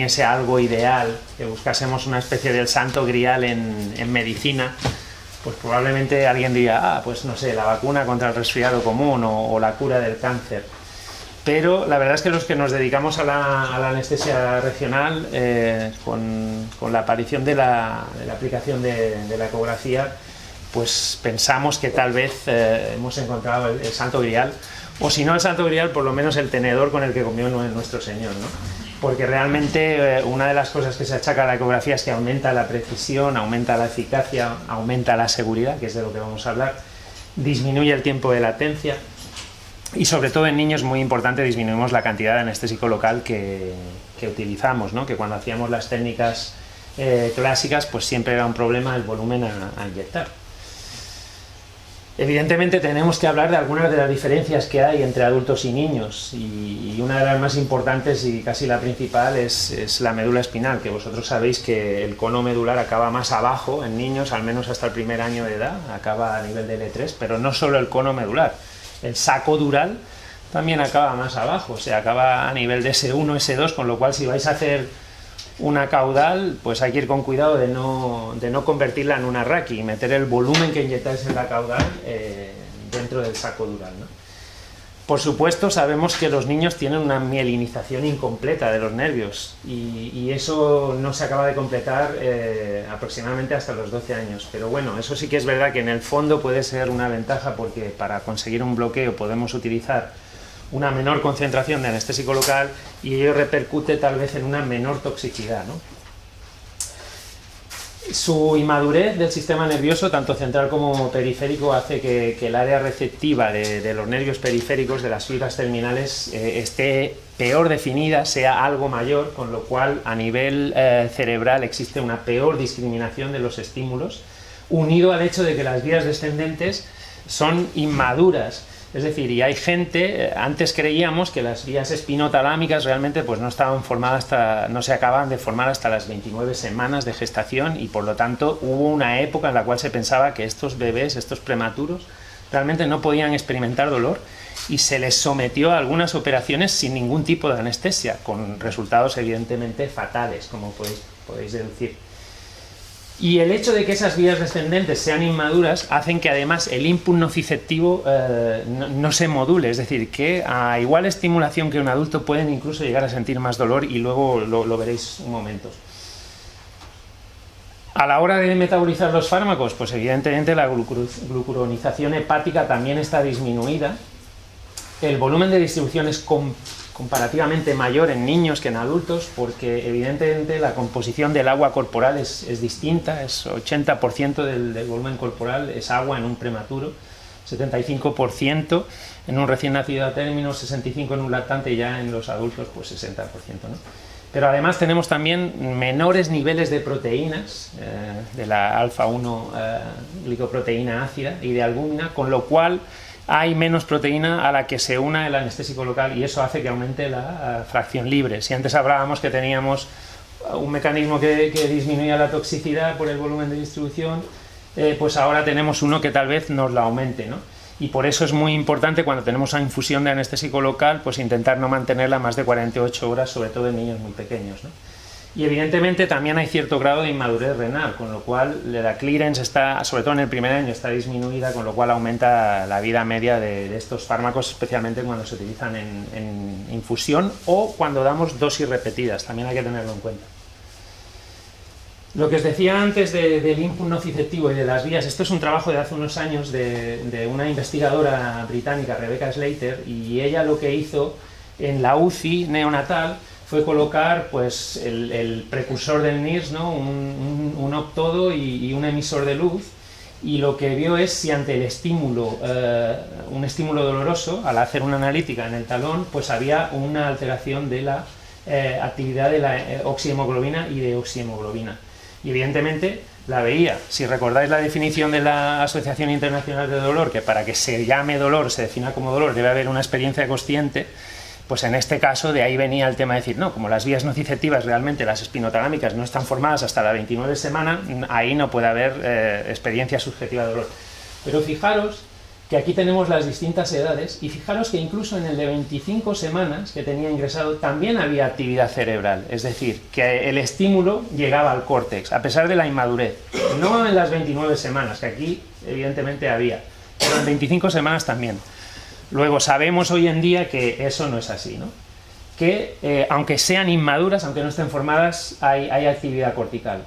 ese algo ideal, que buscásemos una especie del santo grial en medicina, pues probablemente alguien diría, pues no sé, la vacuna contra el resfriado común o la cura del cáncer. Pero la verdad es que los que nos dedicamos a la anestesia regional, con la aparición de la aplicación de la ecografía, pues pensamos que tal vez hemos encontrado el santo grial, o si no el santo grial, por lo menos el tenedor con el que comió nuestro Señor, ¿no? Porque realmente una de las cosas que se achaca a la ecografía es que aumenta la precisión, aumenta la eficacia, aumenta la seguridad, que es de lo que vamos a hablar, disminuye el tiempo de latencia y sobre todo en niños, muy importante, disminuimos la cantidad de anestésico local que utilizamos, ¿no? Que cuando hacíamos las técnicas clásicas pues siempre era un problema el volumen a inyectar. Evidentemente tenemos que hablar de algunas de las diferencias que hay entre adultos y niños, y una de las más importantes y casi la principal es la médula espinal, que vosotros sabéis que el cono medular acaba más abajo en niños, al menos hasta el primer año de edad, acaba a nivel de L3, pero no solo el cono medular, el saco dural también acaba más abajo, o sea, acaba a nivel de S1, S2, con lo cual si vais a hacer una caudal, pues hay que ir con cuidado de no convertirla en una raqui y meter el volumen que inyectáis en la caudal dentro del saco dural, ¿no? Por supuesto, sabemos que los niños tienen una mielinización incompleta de los nervios y eso no se acaba de completar aproximadamente hasta los 12 años. Pero bueno, eso sí que es verdad que en el fondo puede ser una ventaja, porque para conseguir un bloqueo podemos utilizar una menor concentración de anestésico local y ello repercute tal vez en una menor toxicidad, ¿no? Su inmadurez del sistema nervioso, tanto central como periférico, hace que el área receptiva de los nervios periféricos, de las fibras terminales, esté peor definida, sea algo mayor, con lo cual a nivel cerebral existe una peor discriminación de los estímulos, unido al hecho de que las vías descendentes son inmaduras. Es decir, y hay gente, antes creíamos que las vías espinotalámicas realmente pues no estaban formadas no se acaban de formar hasta las 29 semanas de gestación, y por lo tanto hubo una época en la cual se pensaba que estos bebés, estos prematuros, realmente no podían experimentar dolor y se les sometió a algunas operaciones sin ningún tipo de anestesia, con resultados evidentemente fatales, como podéis deducir. Y el hecho de que esas vías descendentes sean inmaduras hacen que además el input nociceptivo no se module, es decir, que a igual estimulación que un adulto pueden incluso llegar a sentir más dolor, y luego lo veréis un momento. A la hora de metabolizar los fármacos, pues evidentemente la glucuronización hepática también está disminuida. El volumen de distribución es comparativamente mayor en niños que en adultos, porque evidentemente la composición del agua corporal es distinta, es 80% del volumen corporal es agua en un prematuro, 75% en un recién nacido a término, 65% en un lactante, y ya en los adultos pues 60%, ¿no? Pero además tenemos también menores niveles de proteínas, de la alfa-1 glicoproteína ácida y de albúmina, con lo cual hay menos proteína a la que se una el anestésico local, y eso hace que aumente la fracción libre. Si antes hablábamos que teníamos un mecanismo que disminuía la toxicidad por el volumen de distribución, pues ahora tenemos uno que tal vez nos la aumente, ¿no? Y por eso es muy importante, cuando tenemos una infusión de anestésico local, pues intentar no mantenerla más de 48 horas, sobre todo en niños muy pequeños, ¿no? Y evidentemente también hay cierto grado de inmadurez renal, con lo cual la clearance está, sobre todo en el primer año, está disminuida, con lo cual aumenta la vida media de estos fármacos, especialmente cuando se utilizan en infusión o cuando damos dosis repetidas, también hay que tenerlo en cuenta. Lo que os decía antes del input nociceptivo y de las vías, esto es un trabajo de hace unos años de una investigadora británica, Rebecca Slater, y ella lo que hizo en la UCI neonatal fue colocar pues el precursor del NIRS, ¿no? un óptodo y un emisor de luz, y lo que vio es si ante el estímulo, un estímulo doloroso, al hacer una analítica en el talón, pues había una alteración de la actividad de la oxihemoglobina y de oxihemoglobina. Y evidentemente la veía. Si recordáis la definición de la Asociación Internacional de Dolor, que para que se llame dolor, se defina como dolor, debe haber una experiencia consciente, pues en este caso de ahí venía el tema de decir, no, como las vías nociceptivas realmente, las espinotalámicas, no están formadas hasta la 29 semana, ahí no puede haber experiencia subjetiva de dolor. Pero fijaros que aquí tenemos las distintas edades, y fijaros que incluso en el de 25 semanas que tenía ingresado también había actividad cerebral, es decir, que el estímulo llegaba al córtex, a pesar de la inmadurez. No en las 29 semanas, que aquí evidentemente había, pero en 25 semanas también. Luego sabemos hoy en día que eso no es así, ¿no? Que aunque sean inmaduras, aunque no estén formadas, hay actividad cortical.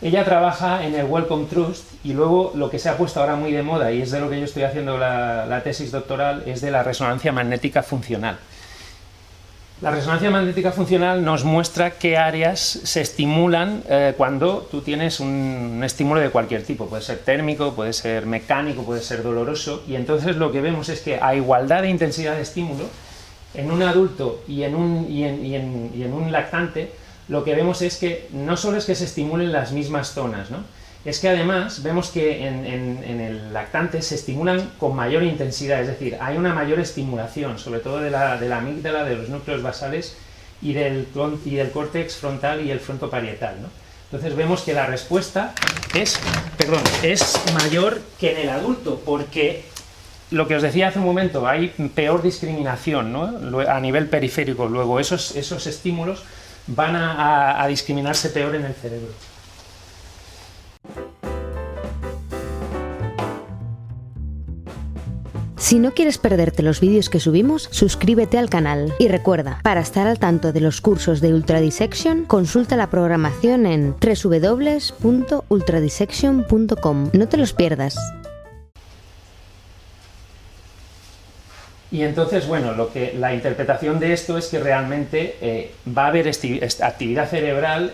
Ella trabaja en el Wellcome Trust, y luego lo que se ha puesto ahora muy de moda, y es de lo que yo estoy haciendo la tesis doctoral, es de la resonancia magnética funcional. La resonancia magnética funcional nos muestra qué áreas se estimulan cuando tú tienes un estímulo de cualquier tipo. Puede ser térmico, puede ser mecánico, puede ser doloroso, y entonces lo que vemos es que a igualdad de intensidad de estímulo, en un adulto y en un lactante, lo que vemos es que no solo es que se estimulen las mismas zonas, ¿no? Es que además vemos que en el lactante se estimulan con mayor intensidad, es decir, hay una mayor estimulación, sobre todo de la amígdala, de los núcleos basales y del córtex frontal y el frontoparietal, ¿no? Entonces vemos que la respuesta es mayor que en el adulto, porque lo que os decía hace un momento, hay peor discriminación, ¿no? A nivel periférico. Luego esos estímulos van a discriminarse peor en el cerebro. Si no quieres perderte los vídeos que subimos, suscríbete al canal. Y recuerda, para estar al tanto de los cursos de Ultradissection, consulta la programación en www.ultradissection.com. No te los pierdas. Y entonces, bueno, la interpretación de esto es que realmente va a haber actividad cerebral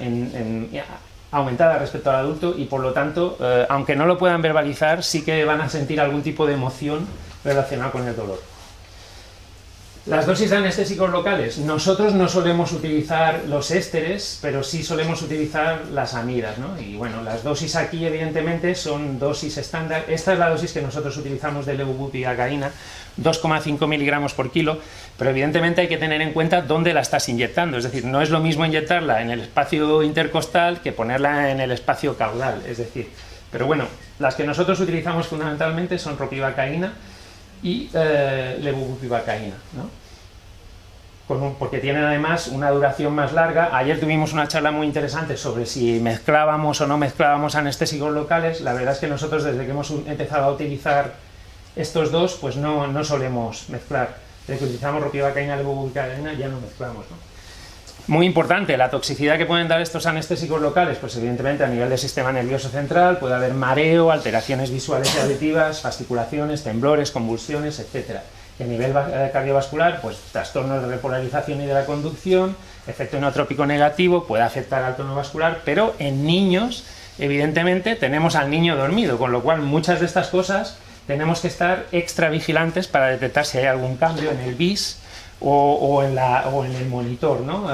aumentada respecto al adulto, y por lo tanto, aunque no lo puedan verbalizar, sí que van a sentir algún tipo de emoción relacionada con el dolor. Las dosis de anestésicos locales. Nosotros no solemos utilizar los ésteres, pero sí solemos utilizar las amidas, ¿no? Y bueno, las dosis aquí evidentemente son dosis estándar. Esta es la dosis que nosotros utilizamos de levobupivacaína, 2,5 miligramos por kilo, pero evidentemente hay que tener en cuenta dónde la estás inyectando. Es decir, no es lo mismo inyectarla en el espacio intercostal que ponerla en el espacio caudal, es decir. Pero bueno, las que nosotros utilizamos fundamentalmente son ropivacaína y levobupivacaína, ¿no? Porque tienen además una duración más larga. Ayer tuvimos una charla muy interesante sobre si mezclábamos o no mezclábamos anestésicos locales. La verdad es que nosotros, desde que hemos empezado a utilizar estos dos, pues no solemos mezclar. Desde que utilizamos ropivacaína y levobupivacaína ya no mezclamos, ¿no? Muy importante, la toxicidad que pueden dar estos anestésicos locales, pues evidentemente a nivel del sistema nervioso central puede haber mareo, alteraciones visuales y auditivas, fasciculaciones, temblores, convulsiones, etc. Y a nivel cardiovascular, pues trastornos de repolarización y de la conducción, efecto inotrópico negativo, puede afectar al tono vascular, pero en niños, evidentemente, tenemos al niño dormido, con lo cual muchas de estas cosas tenemos que estar extra vigilantes para detectar si hay algún cambio en el BIS, o en el monitor, ¿no?,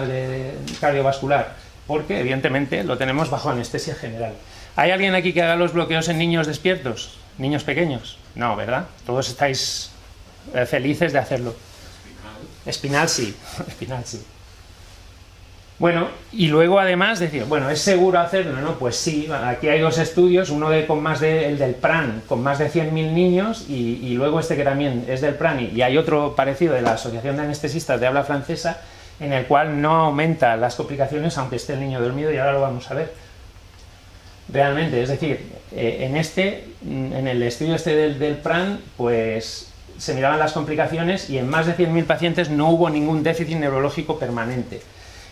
cardiovascular, porque evidentemente lo tenemos bajo anestesia general. ¿Hay alguien aquí que haga los bloqueos en niños despiertos? ¿Niños pequeños? No, ¿verdad? Todos estáis felices de hacerlo. Espinal sí, espinal sí. Bueno, y luego además decir, bueno, ¿es seguro hacerlo? No, pues sí, aquí hay dos estudios, uno el del PRAN, con más de 100.000 niños, y luego este que también es del PRAN, y hay otro parecido de la Asociación de Anestesistas de Habla Francesa, en el cual no aumenta las complicaciones aunque esté el niño dormido, y ahora lo vamos a ver. Realmente, es decir, en el estudio del PRAN, pues se miraban las complicaciones, y en más de 100.000 pacientes no hubo ningún déficit neurológico permanente.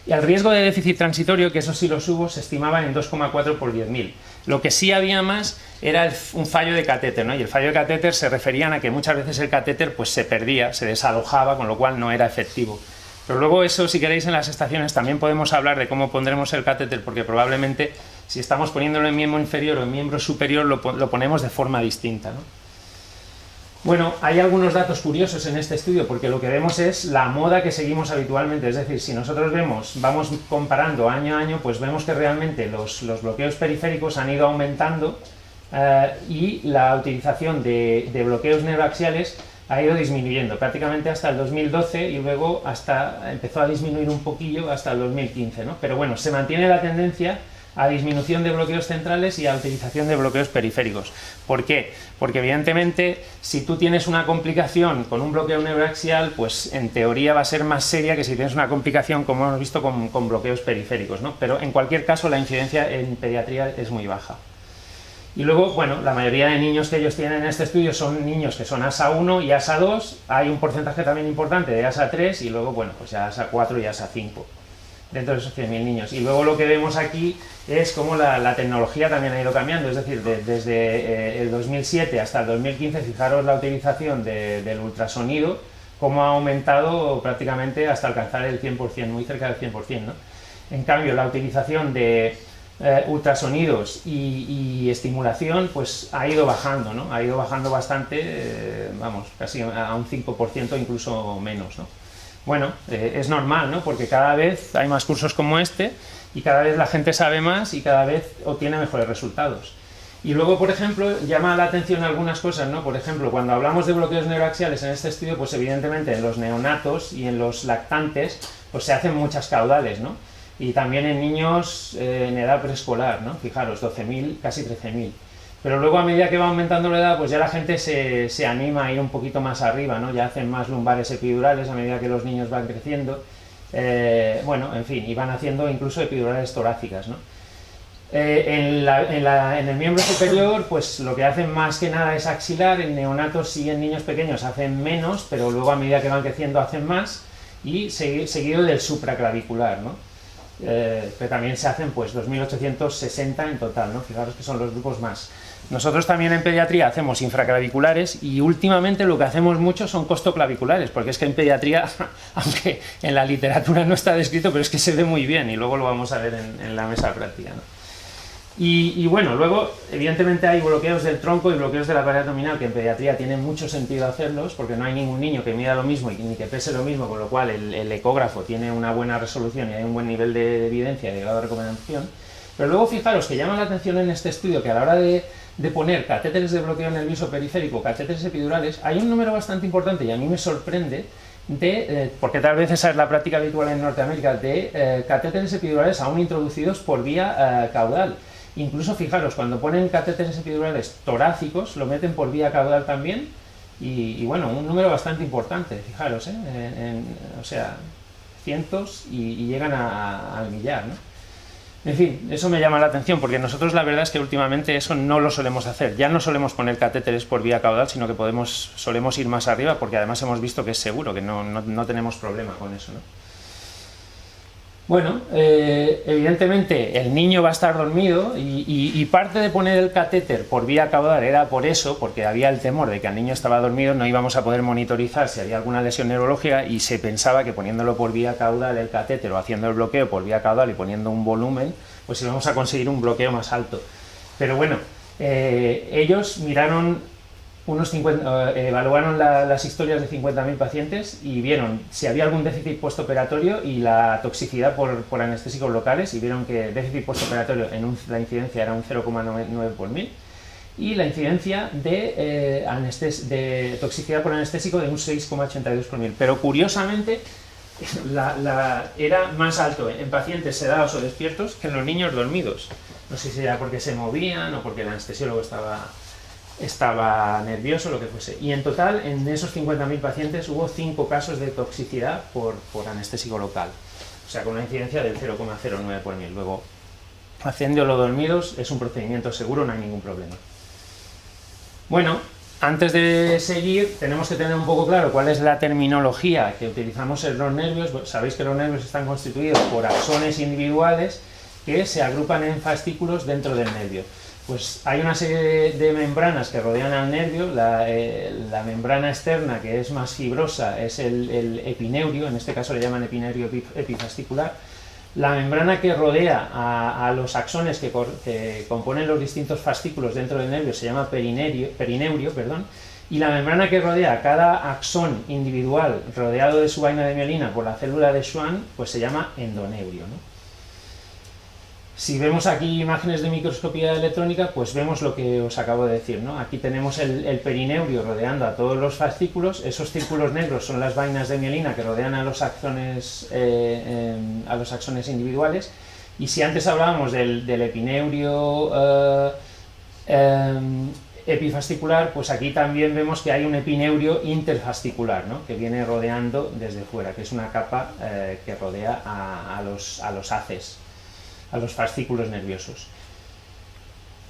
Y el riesgo de déficit transitorio, que eso sí los hubo, se estimaba en 2,4 por 10.000. Lo que sí había más era un fallo de catéter, ¿no? Y el fallo de catéter se referían a que muchas veces el catéter pues se perdía, se desalojaba, con lo cual no era efectivo. Pero luego eso, si queréis, en las estaciones también podemos hablar de cómo pondremos el catéter, porque probablemente si estamos poniéndolo en miembro inferior o en miembro superior lo ponemos de forma distinta, ¿no? Bueno, hay algunos datos curiosos en este estudio, porque lo que vemos es la moda que seguimos habitualmente, es decir, si nosotros vamos comparando año a año, pues vemos que realmente los bloqueos periféricos han ido aumentando, y la utilización de bloqueos neuroaxiales ha ido disminuyendo, prácticamente hasta el 2012, y luego empezó a disminuir un poquillo hasta el 2015, ¿no? Pero bueno, se mantiene la tendencia a disminución de bloqueos centrales y a utilización de bloqueos periféricos. ¿Por qué? Porque evidentemente si tú tienes una complicación con un bloqueo neuroaxial, pues en teoría va a ser más seria que si tienes una complicación, como hemos visto, con bloqueos periféricos, ¿no? Pero en cualquier caso la incidencia en pediatría es muy baja. Y luego, bueno, la mayoría de niños que ellos tienen en este estudio son niños que son ASA 1 y ASA 2, hay un porcentaje también importante de ASA 3 y luego, bueno, pues ya ASA 4 y ASA 5 dentro de esos 100.000 niños. Y luego lo que vemos aquí es cómo la tecnología también ha ido cambiando, es decir, desde el 2007 hasta el 2015, fijaros la utilización del ultrasonido, cómo ha aumentado prácticamente hasta alcanzar el 100%, muy cerca del 100%, ¿no? En cambio, la utilización de ultrasonidos y estimulación, pues ha ido bajando, ¿no? Ha ido bajando bastante, vamos, casi a un 5%, incluso menos, ¿no? Bueno, es normal, ¿no? Porque cada vez hay más cursos como este y cada vez la gente sabe más y cada vez obtiene mejores resultados. Y luego, por ejemplo, llama la atención algunas cosas, ¿no? Por ejemplo, cuando hablamos de bloqueos neuroaxiales en este estudio, pues evidentemente en los neonatos y en los lactantes, pues se hacen muchas caudales, ¿no? Y también en niños en edad preescolar, ¿no? Fijaros, 12.000, casi 13.000. Pero luego a medida que va aumentando la edad, pues ya la gente se anima a ir un poquito más arriba, ¿no? Ya hacen más lumbares epidurales a medida que los niños van creciendo. Bueno, en fin, y van haciendo incluso epidurales torácicas, ¿no? En el miembro superior, pues lo que hacen más que nada es axilar. En neonatos y en niños pequeños hacen menos, pero luego a medida que van creciendo hacen más, y seguido del supraclavicular, ¿no? Que también se hacen pues 2.860 en total, ¿no? Fijaros que son los grupos más. Nosotros también en pediatría hacemos infraclaviculares y últimamente lo que hacemos mucho son costoclaviculares, porque es que en pediatría, aunque en la literatura no está descrito, pero es que se ve muy bien y luego lo vamos a ver en la mesa práctica, ¿no? Y bueno, luego evidentemente hay bloqueos del tronco y bloqueos de la pared abdominal, que en pediatría tiene mucho sentido hacerlos, porque no hay ningún niño que mida lo mismo y ni que pese lo mismo, con lo cual el ecógrafo tiene una buena resolución y hay un buen nivel de evidencia y de grado de recomendación. Pero luego fijaros que llama la atención en este estudio que a la hora de poner catéteres de bloqueo nervioso periférico, catéteres epidurales, hay un número bastante importante y a mí me sorprende, porque tal vez esa es la práctica habitual en Norteamérica, de catéteres epidurales aún introducidos por vía caudal. Incluso fijaros, cuando ponen catéteres epidurales torácicos, lo meten por vía caudal también, y bueno, un número bastante importante, fijaros, o sea, cientos y llegan al millar, ¿no? En fin, eso me llama la atención, porque nosotros la verdad es que últimamente eso no lo solemos hacer. Ya no solemos poner catéteres por vía caudal, sino que solemos ir más arriba, porque además hemos visto que es seguro, que no tenemos problema con eso, ¿no? Bueno, evidentemente el niño va a estar dormido y parte de poner el catéter por vía caudal era por eso, porque había el temor de que el niño estaba dormido, no íbamos a poder monitorizar si había alguna lesión neurológica y se pensaba que poniéndolo por vía caudal el catéter o haciendo el bloqueo por vía caudal y poniendo un volumen, pues íbamos a conseguir un bloqueo más alto. Pero bueno, ellos miraron evaluaron las historias de 50.000 pacientes y vieron si había algún déficit postoperatorio y la toxicidad por anestésicos locales, y vieron que déficit postoperatorio la incidencia era un 0,9 por mil y la incidencia de toxicidad por anestésico de un 6,82 por mil. Pero curiosamente era más alto en pacientes sedados o despiertos que en los niños dormidos. No sé si era porque se movían o porque el anestesiólogo estaba nervioso, lo que fuese. Y en total, en esos 50.000 pacientes hubo 5 casos de toxicidad por anestésico local, o sea, con una incidencia del 0,09 por mil. Luego, haciéndolo dormidos es un procedimiento seguro, no hay ningún problema. Bueno, antes de seguir, tenemos que tener un poco claro cuál es la terminología que utilizamos en los nervios. Sabéis que los nervios están constituidos por axones individuales que se agrupan en fascículos dentro del nervio. Pues hay una serie de membranas que rodean al nervio. La membrana externa, que es más fibrosa, es el epineurio, en este caso le llaman epineurio epifascicular. La membrana que rodea a los axones que componen los distintos fascículos dentro del nervio se llama perineurio, y la membrana que rodea a cada axón individual rodeado de su vaina de mielina por la célula de Schwann, pues se llama endoneurio, ¿no? Si vemos aquí imágenes de microscopía electrónica, pues vemos lo que os acabo de decir, ¿no? Aquí tenemos el perineurio rodeando a todos los fascículos. Esos círculos negros son las vainas de mielina que rodean a los axones individuales, Y si antes hablábamos del epineurio epifascicular, pues aquí también vemos que hay un epineurio interfascicular, ¿no? Que viene rodeando desde fuera, que es una capa que rodea a los haces, a los fascículos nerviosos.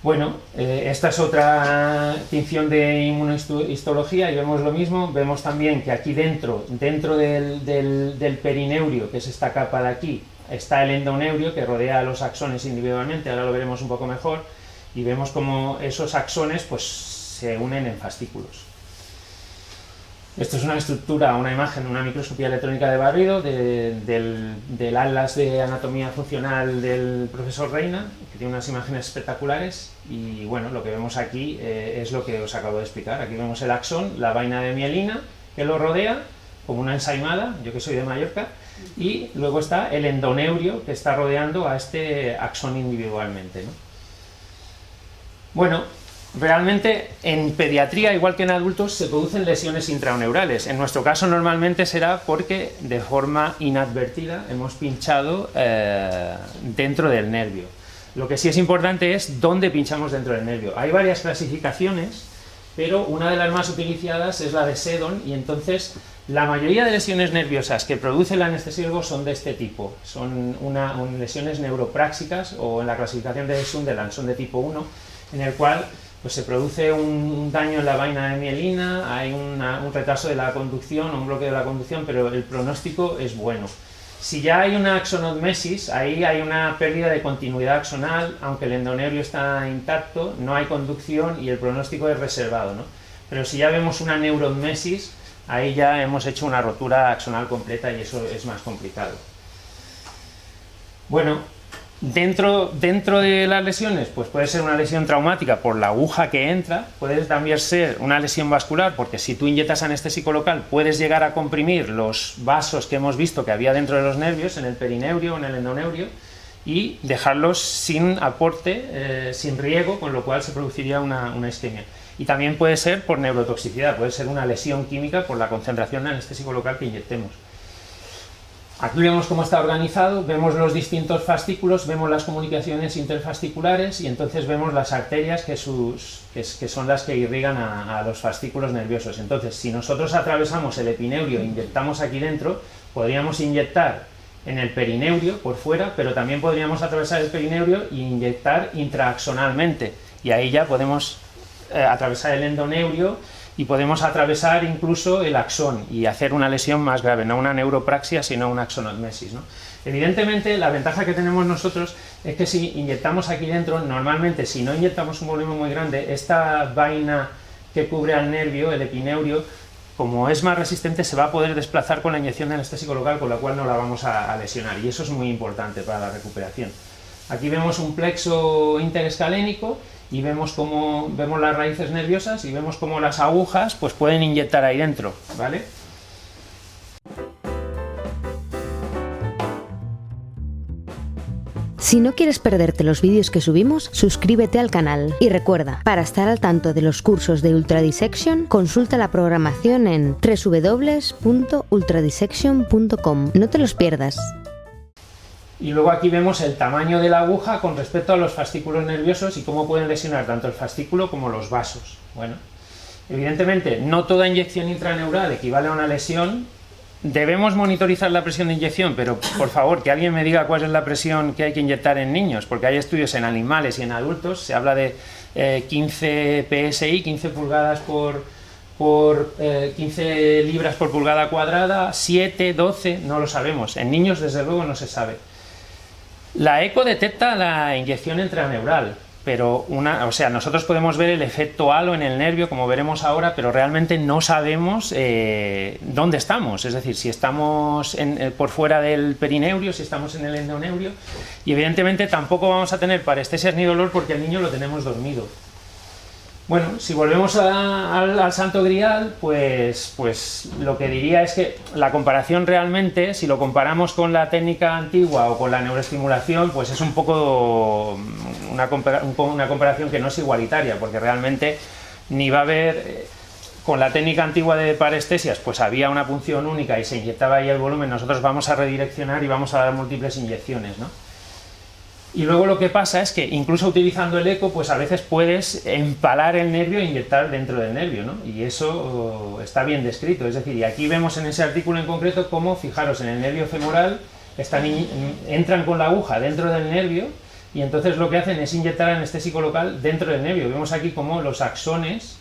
Bueno, esta es otra tinción de inmunohistología y vemos lo mismo. Vemos también que aquí dentro del perineurio, que es esta capa de aquí, está el endoneurio que rodea a los axones individualmente, ahora lo veremos un poco mejor, y vemos como esos axones pues se unen en fascículos. Esto es una estructura, una imagen, una microscopía electrónica de barrido del atlas de anatomía funcional del profesor Reina, que tiene unas imágenes espectaculares, y bueno, lo que vemos aquí es lo que os acabo de explicar. Aquí vemos el axón, la vaina de mielina que lo rodea, como una ensaimada, yo que soy de Mallorca, y luego está el endoneurio que está rodeando a este axón individualmente, ¿no? Bueno, realmente en pediatría, igual que en adultos, se producen lesiones intraneurales. En nuestro caso normalmente será porque de forma inadvertida hemos pinchado dentro del nervio. Lo que sí es importante es dónde pinchamos dentro del nervio. Hay varias clasificaciones, pero una de las más utilizadas es la de Seddon, y entonces la mayoría de lesiones nerviosas que produce el anestesiólogo son de este tipo. Son lesiones neuropráxicas, o en la clasificación de Sunderland son de tipo 1, en el cual pues se produce un daño en la vaina de mielina, hay un retraso de la conducción, un bloqueo de la conducción, pero el pronóstico es bueno. Si ya hay una axonotmesis, ahí hay una pérdida de continuidad axonal, aunque el endoneurio está intacto, no hay conducción y el pronóstico es reservado, ¿no? Pero si ya vemos una neurotmesis, ahí ya hemos hecho una rotura axonal completa y eso es más complicado. Bueno, dentro de las lesiones, pues puede ser una lesión traumática por la aguja que entra, puede también ser una lesión vascular, porque si tú inyectas anestésico local puedes llegar a comprimir los vasos que hemos visto que había dentro de los nervios, en el perineurio o en el endoneurio, y dejarlos sin aporte, sin riego, con lo cual se produciría una isquemia. Y también puede ser por neurotoxicidad, puede ser una lesión química por la concentración de anestésico local que inyectemos. Aquí vemos cómo está organizado, vemos los distintos fascículos, vemos las comunicaciones interfasciculares y entonces vemos las arterias que son las que irrigan a los fascículos nerviosos. Entonces, si nosotros atravesamos el epineurio e inyectamos aquí dentro, podríamos inyectar en el perineurio por fuera, pero también podríamos atravesar el perineurio e inyectar intraaxonalmente. Y ahí ya podemos atravesar el endoneurio y podemos atravesar incluso el axón y hacer una lesión más grave, no una neuropraxia, sino una axonotmesis, ¿no? Evidentemente, la ventaja que tenemos nosotros es que si inyectamos aquí dentro, normalmente, si no inyectamos un volumen muy grande, esta vaina que cubre al nervio, el epineurio, como es más resistente, se va a poder desplazar con la inyección de anestésico local, con la cual no la vamos a lesionar, y eso es muy importante para la recuperación. Aquí vemos un plexo interescalénico y vemos las raíces nerviosas y vemos cómo las agujas pues pueden inyectar ahí dentro, ¿vale? Si no quieres perderte los vídeos que subimos, suscríbete al canal. Y recuerda, para estar al tanto de los cursos de Ultra Dissection, consulta la programación en www.ultradissection.com. No te los pierdas. Y luego aquí vemos el tamaño de la aguja con respecto a los fascículos nerviosos y cómo pueden lesionar tanto el fascículo como los vasos. Bueno, evidentemente no toda inyección intraneural equivale a una lesión. Debemos monitorizar la presión de inyección, pero por favor que alguien me diga cuál es la presión que hay que inyectar en niños, porque hay estudios en animales y en adultos, se habla de 15 PSI, 15 pulgadas por 15 libras por pulgada cuadrada, 7, 12, no lo sabemos. En niños desde luego no se sabe. La eco detecta la inyección intraneural, pero nosotros podemos ver el efecto halo en el nervio, como veremos ahora, pero realmente no sabemos dónde estamos, es decir, si estamos por fuera del perineurio, si estamos en el endoneurio, y evidentemente tampoco vamos a tener parestesias ni dolor porque el niño lo tenemos dormido. Bueno, si volvemos al Santo Grial, pues lo que diría es que la comparación realmente, si lo comparamos con la técnica antigua o con la neuroestimulación, pues es un poco una comparación que no es igualitaria, porque realmente ni va a haber, con la técnica antigua de parestesias, pues había una punción única y se inyectaba ahí el volumen, nosotros vamos a redireccionar y vamos a dar múltiples inyecciones, ¿no? Y luego lo que pasa es que incluso utilizando el eco, pues a veces puedes empalar el nervio e inyectar dentro del nervio, ¿no? Y eso está bien descrito. Es decir, y aquí vemos en ese artículo en concreto cómo, fijaros, en el nervio femoral entran con la aguja dentro del nervio y entonces lo que hacen es inyectar anestésico local dentro del nervio. Vemos aquí cómo los axones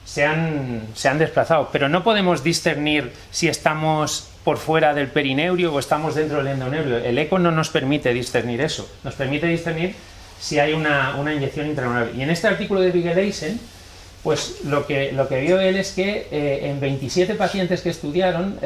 se han desplazado, pero no podemos discernir si estamos por fuera del perineurio o estamos dentro del endoneurio. El eco no nos permite discernir eso, nos permite discernir si hay una inyección intraneural. Y en este artículo de Vigeleisen, pues lo que vio él es que en 27 pacientes que estudiaron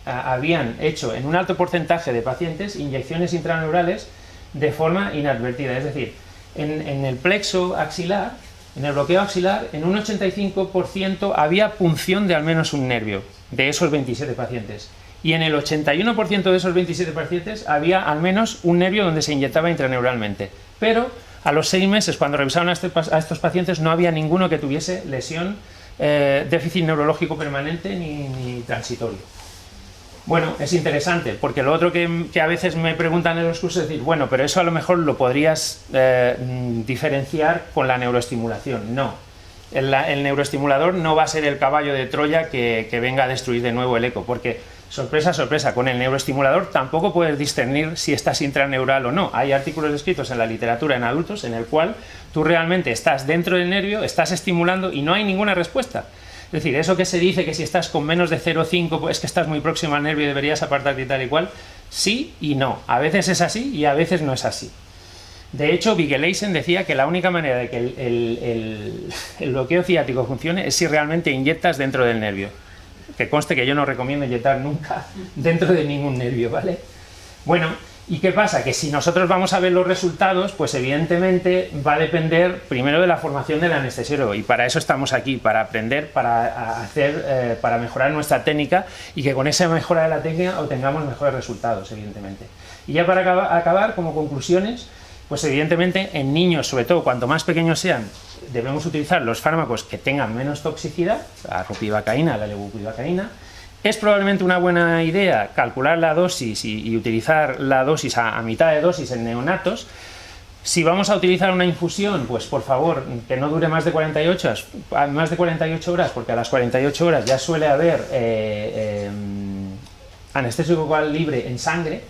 habían hecho en un alto porcentaje de pacientes inyecciones intraneurales de forma inadvertida, es decir, en el plexo axilar, en el bloqueo axilar, en un 85% había punción de al menos un nervio de esos 27 pacientes. Y en el 81% de esos 27 pacientes había al menos un nervio donde se inyectaba intraneuralmente. Pero a los 6 meses, cuando revisaron a estos pacientes, no había ninguno que tuviese lesión, déficit neurológico permanente ni transitorio. Bueno, es interesante, porque lo otro que a veces me preguntan en los cursos es decir, bueno, pero eso a lo mejor lo podrías diferenciar con la neuroestimulación. No, el neuroestimulador no va a ser el caballo de Troya que venga a destruir de nuevo el eco, porque, sorpresa, sorpresa, con el neuroestimulador tampoco puedes discernir si estás intraneural o no. Hay artículos escritos en la literatura en adultos en el cual tú realmente estás dentro del nervio, estás estimulando y no hay ninguna respuesta. Es decir, eso que se dice que si estás con menos de 0,5 es que estás muy próximo al nervio y deberías apartarte y tal y cual, sí y no. A veces es así y a veces no es así. De hecho, Vigeleisen decía que la única manera de que el bloqueo ciático funcione es si realmente inyectas dentro del nervio. Que conste que yo no recomiendo inyectar nunca dentro de ningún nervio, ¿vale? Bueno, ¿y qué pasa? Que si nosotros vamos a ver los resultados, pues evidentemente va a depender primero de la formación del anestesiólogo, y para eso estamos aquí, para aprender, para mejorar nuestra técnica y que con esa mejora de la técnica obtengamos mejores resultados, evidentemente. Y ya para acabar, como conclusiones, pues evidentemente en niños, sobre todo cuanto más pequeños sean, debemos utilizar los fármacos que tengan menos toxicidad, la ropivacaína, la levupivacaína. Es probablemente una buena idea calcular la dosis y utilizar la dosis a mitad de dosis en neonatos. Si vamos a utilizar una infusión, pues por favor, que no dure más de 48 horas, porque a las 48 horas ya suele haber anestésico local libre en sangre.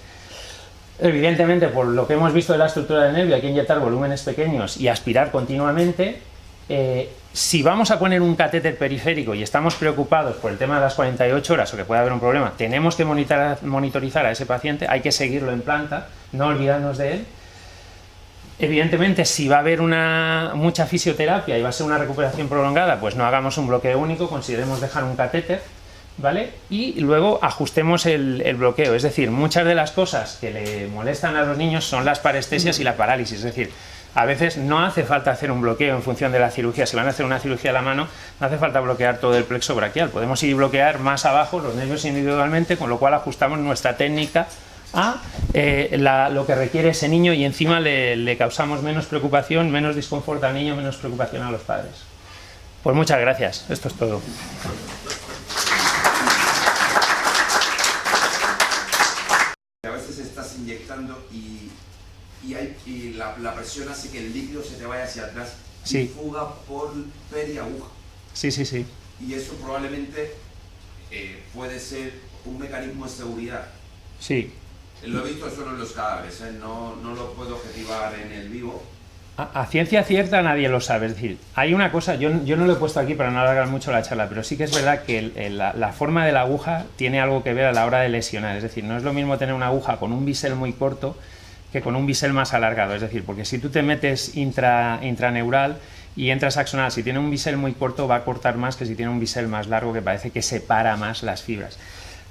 Evidentemente, por lo que hemos visto de la estructura del nervio, hay que inyectar volúmenes pequeños y aspirar continuamente. Si vamos a poner un catéter periférico y estamos preocupados por el tema de las 48 horas o que puede haber un problema, tenemos que monitorizar a ese paciente, hay que seguirlo en planta, no olvidarnos de él. Evidentemente, si va a haber mucha fisioterapia y va a ser una recuperación prolongada, pues no hagamos un bloqueo único, consideremos dejar un catéter, ¿vale? Y luego ajustemos el bloqueo, es decir, muchas de las cosas que le molestan a los niños son las parestesias y la parálisis, es decir, a veces no hace falta hacer un bloqueo en función de la cirugía. Si van a hacer una cirugía a la mano, no hace falta bloquear todo el plexo braquial. Podemos ir bloquear más abajo los nervios individualmente, con lo cual ajustamos nuestra técnica a lo que requiere ese niño y encima le causamos menos preocupación, menos disconfort al niño, menos preocupación a los padres. Pues muchas gracias. Esto es todo. A veces estás inyectando y la presión hace que el líquido se te vaya hacia atrás, sí, y fuga por periaguja. Sí. Y eso probablemente puede ser un mecanismo de seguridad. Sí. Lo he visto solo en los cadáveres, no lo puedo objetivar en el vivo. A ciencia cierta nadie lo sabe, es decir, hay una cosa, yo no lo he puesto aquí para no alargar mucho la charla, pero sí que es verdad que la forma de la aguja tiene algo que ver a la hora de lesionar, es decir, no es lo mismo tener una aguja con un bisel muy corto que con un bisel más alargado, es decir, porque si tú te metes intraneural y entras axonal, si tiene un bisel muy corto va a cortar más que si tiene un bisel más largo que parece que separa más las fibras.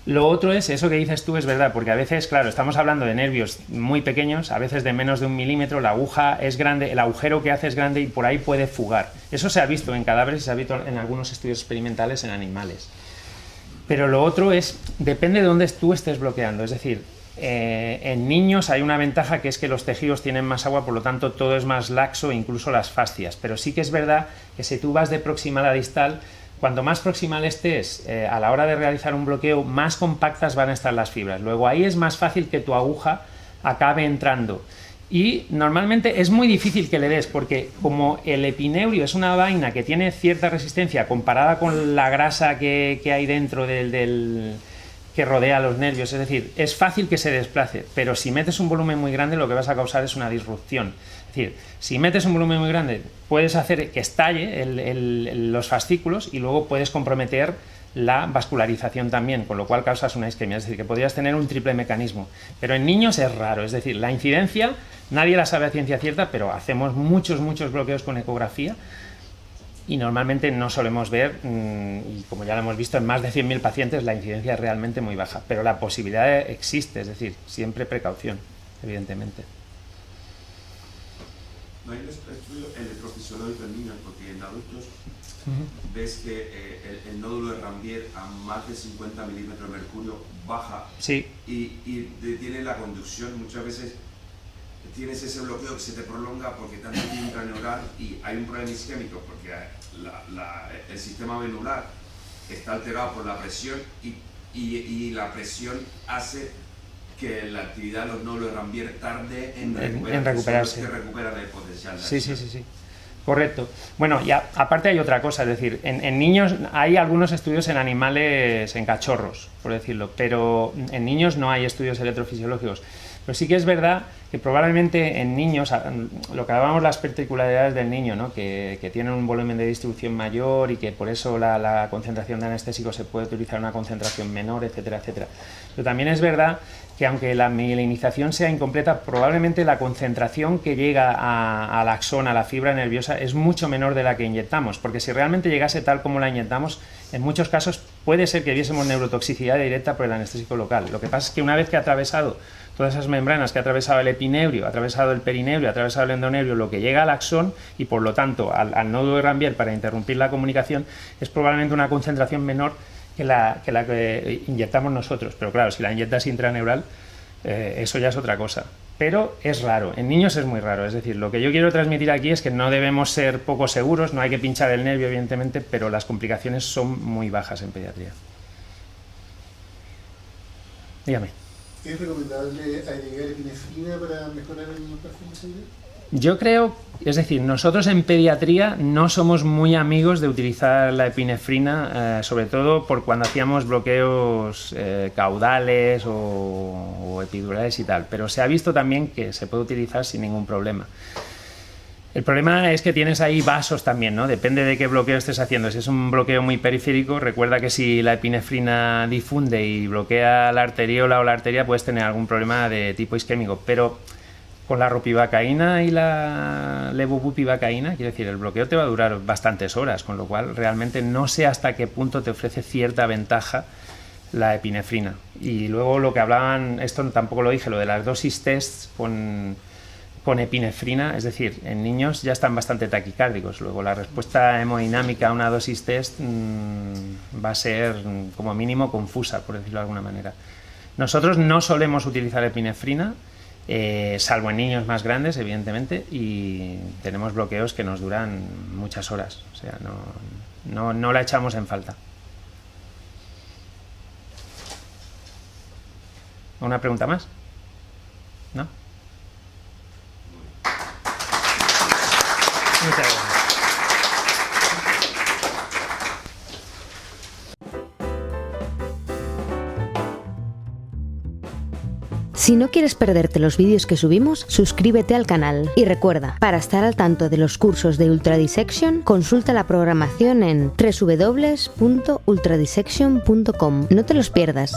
Lo otro es, eso que dices tú es verdad, porque a veces, claro, estamos hablando de nervios muy pequeños, a veces de menos de 1 milímetro, la aguja es grande, el agujero que hace es grande y por ahí puede fugar. Eso se ha visto en cadáveres y se ha visto en algunos estudios experimentales en animales. Pero lo otro es, depende de dónde tú estés bloqueando, es decir, en niños hay una ventaja que es que los tejidos tienen más agua, por lo tanto todo es más laxo, incluso las fascias, pero sí que es verdad que si tú vas de proximal a distal, cuanto más proximal estés a la hora de realizar un bloqueo, más compactas van a estar las fibras. Luego ahí es más fácil que tu aguja acabe entrando. Y normalmente es muy difícil que le des, porque como el epineurio es una vaina que tiene cierta resistencia comparada con la grasa que hay dentro que rodea los nervios, es decir, es fácil que se desplace, pero si metes un volumen muy grande lo que vas a causar es una disrupción. Es decir, si metes un volumen muy grande puedes hacer que estalle los fascículos y luego puedes comprometer la vascularización también, con lo cual causas una isquemia, es decir, que podrías tener un triple mecanismo. Pero en niños es raro, es decir, la incidencia nadie la sabe a ciencia cierta, pero hacemos muchos bloqueos con ecografía y normalmente no solemos ver, y como ya lo hemos visto en más de 100.000 pacientes, la incidencia es realmente muy baja, pero la posibilidad existe, es decir, siempre precaución, evidentemente. No hay un estudio electrofisiológico en niños, porque en adultos ves que el nódulo de Ranvier a más de 50 milímetros de mercurio baja, sí, y detiene la conducción. Muchas veces tienes ese bloqueo que se te prolonga porque te han metido intraneural y hay un problema isquémico porque el sistema venular está alterado por la presión y la presión hace que la actividad de los nódulos de Ranvier tarde en recuperarse. Que recuperan el potencial. Sí. Correcto. Bueno, y aparte hay otra cosa, es decir, en niños hay algunos estudios en animales, en cachorros, por decirlo, pero en niños no hay estudios electrofisiológicos. Pero sí que es verdad que probablemente en niños, lo que hablábamos las particularidades del niño, ¿no? que tienen un volumen de distribución mayor y que por eso la concentración de anestésico se puede utilizar una concentración menor, etcétera, etcétera. Pero también es verdad que aunque la mielinización sea incompleta, probablemente la concentración que llega al axón, a la fibra nerviosa, es mucho menor de la que inyectamos, porque si realmente llegase tal como la inyectamos, en muchos casos puede ser que viésemos neurotoxicidad directa por el anestésico local. Lo que pasa es que una vez que ha atravesado todas esas membranas, que ha atravesado el epineurio, ha atravesado el perineurio, ha atravesado el endoneurio, lo que llega al axón y por lo tanto al nódulo de Ranvier para interrumpir la comunicación, es probablemente una concentración menor que la que inyectamos nosotros. Pero claro, si la inyectas intraneural, eso ya es otra cosa. Pero es raro, en niños es muy raro. Es decir, lo que yo quiero transmitir aquí es que no debemos ser poco seguros, no hay que pinchar el nervio evidentemente, pero las complicaciones son muy bajas en pediatría. Dígame. ¿Es recomendable agregar epinefrina para mejorar el perfil de sangre? Yo creo, es decir, nosotros en pediatría no somos muy amigos de utilizar la epinefrina, sobre todo por cuando hacíamos bloqueos caudales o epidurales y tal, pero se ha visto también que se puede utilizar sin ningún problema. El problema es que tienes ahí vasos también, ¿no? Depende de qué bloqueo estés haciendo. Si es un bloqueo muy periférico, recuerda que si la epinefrina difunde y bloquea la arteriola o la arteria, puedes tener algún problema de tipo isquémico, pero con la ropivacaína y la levobupivacaína, quiero decir, el bloqueo te va a durar bastantes horas, con lo cual realmente no sé hasta qué punto te ofrece cierta ventaja la epinefrina. Y luego lo que hablaban, esto tampoco lo dije, lo de las dosis tests con epinefrina, es decir, en niños ya están bastante taquicárdicos. Luego la respuesta hemodinámica a una dosis test va a ser como mínimo confusa, por decirlo de alguna manera. Nosotros no solemos utilizar epinefrina, salvo en niños más grandes, evidentemente, y tenemos bloqueos que nos duran muchas horas, o sea, no la echamos en falta. ¿Una pregunta más? ¿No? Muchas gracias. Si no quieres perderte los vídeos que subimos, suscríbete al canal. Y recuerda, para estar al tanto de los cursos de Ultra Dissection, consulta la programación en www.ultradissection.com. No te los pierdas.